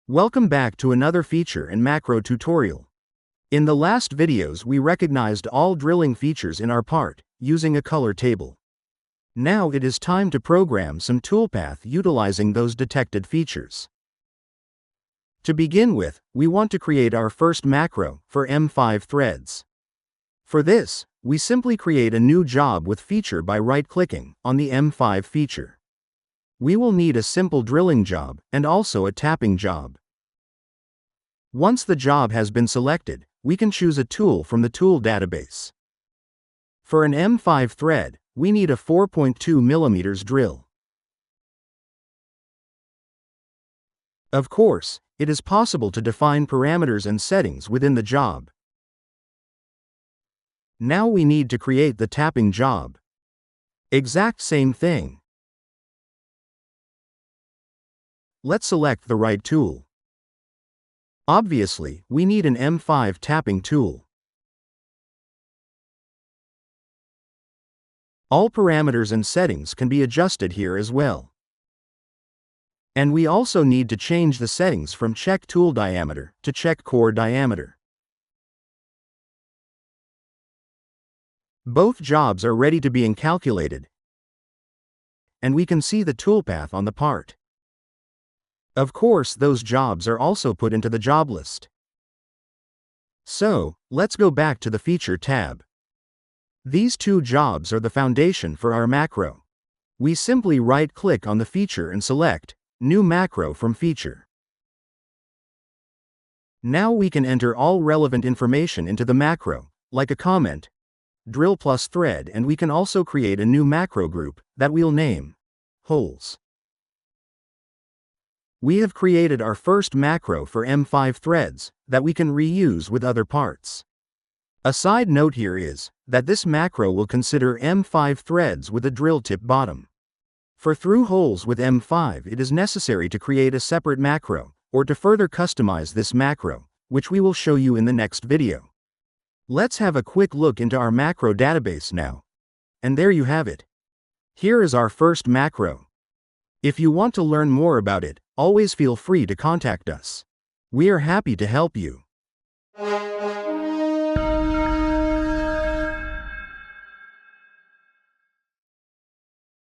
Welcome back to another feature and macro tutorial. In the last videos we recognized all drilling features in our part, using a color table. Now it is time to program some toolpath utilizing those detected features. To begin with, we want to create our first macro for M5 threads. For this, we simply create a new job with feature by right-clicking on the M5 feature. We will need a simple drilling job and also a tapping job. Once the job has been selected, we can choose a tool from the tool database. For an M5 thread, we need a 4.2 mm drill. Of course, it is possible to define parameters and settings within the job. Now we need to create the tapping job. Exact same thing. Let's select the right tool. Obviously, we need an M5 tapping tool. All parameters and settings can be adjusted here as well. And we also need to change the settings from check tool diameter to check core diameter. Both jobs are ready to be calculated, and we can see the toolpath on the part. Of course, those jobs are also put into the job list. So, let's go back to the Feature tab. These two jobs are the foundation for our macro. We simply right-click on the feature and select New Macro from Feature. Now we can enter all relevant information into the macro, like a comment, drill plus thread, and we can also create a new macro group that we'll name holes. We have created our first macro for M5 threads that we can reuse with other parts. A side note here is that this macro will consider M5 threads with a drill tip bottom. For through holes with M5, it is necessary to create a separate macro, or to further customize this macro, which we will show you in the next video. Let's have a quick look into our macro database now. And there you have it. Here is our first macro. If you want to learn more about it, always feel free to contact us. We are happy to help you.